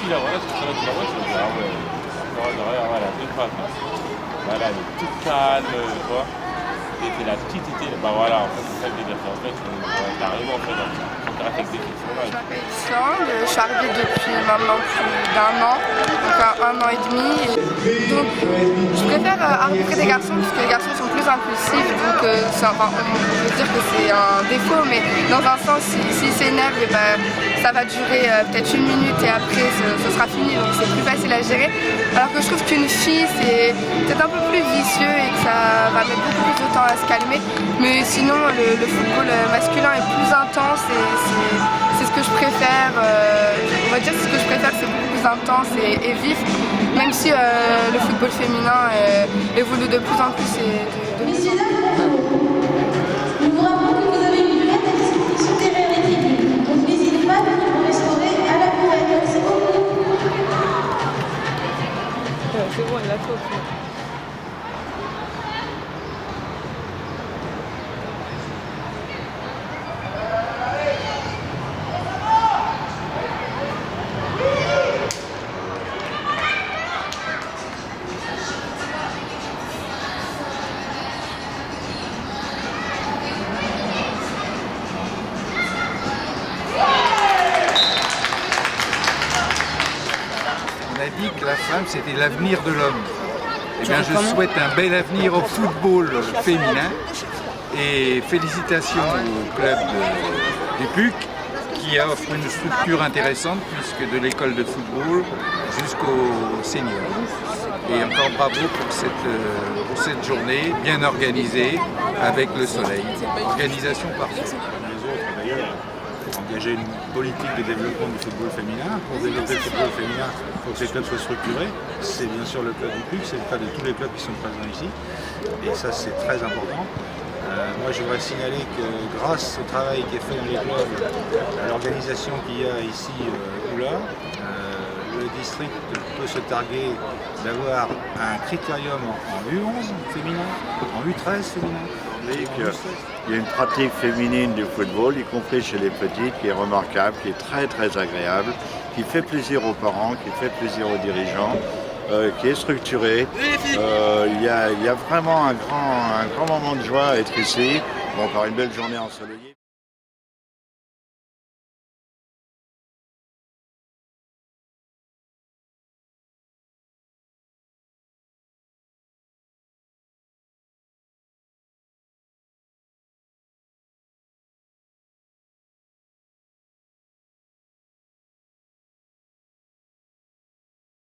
tu la vois là, tu la vois, tu vas dire, ah ouais, voilà, une fois, voilà, elle est toute calme, tu vois. Et c'est la petite été, bah voilà, en fait, c'est ça que je veux dire. En fait, t'arrives en fait dans ton caractère d'exception-là. Je m'appelle Sand, je suis arrivée depuis maintenant plus d'un an, donc un an et demi. Donc je préfère arbitrer des garçons parce que les garçons sont plus impulsifs, donc on peut dire que c'est un défaut, mais dans un sens, s'ils s'énervent, ça va durer peut-être une minute et après ce sera fini, donc c'est plus facile à gérer. Alors que je trouve qu'une fille, c'est peut-être un peu plus vicieux et que ça va mettre beaucoup plus de temps à se calmer, mais sinon le football masculin est plus intense et c'est ce que je préfère, on va dire que ce que je préfère, c'est beaucoup plus intense et vif, même si le football féminin évolue de plus en plus et de Messieurs, dames, nous vous rappelons que vous avez une buvette à disposition derrière les tribunes, donc n'hésitez pas à venir vous restaurer à la buvette. Merci beaucoup. c'est bon, il a trop. On a dit que la femme c'était l'avenir de l'homme. Eh bien, je souhaite un bel avenir au football féminin et félicitations au club du PUC qui offre une structure intéressante puisque de l'école de football jusqu'aux seniors. Et encore bravo pour cette journée bien organisée avec le soleil. Organisation parfaite. Les autres d'ailleurs engager une politique de développement du football féminin. Pour développer le football féminin, il faut que les clubs soient structurés. C'est bien sûr le club du PUC, c'est le cas de tous les clubs qui sont présents ici. Et ça, c'est très important. Moi, je voudrais signaler que grâce au travail qui est fait dans les clubs, à l'organisation qu'il y a ici ou là, le district peut se targuer d'avoir un critérium en U11 féminin, en U13 féminin. Il y a une pratique féminine du football, y compris chez les petites, qui est remarquable, qui est très très agréable, qui fait plaisir aux parents, qui fait plaisir aux dirigeants, qui est structurée. Il y a vraiment un grand moment de joie à être ici, par une belle journée ensoleillée.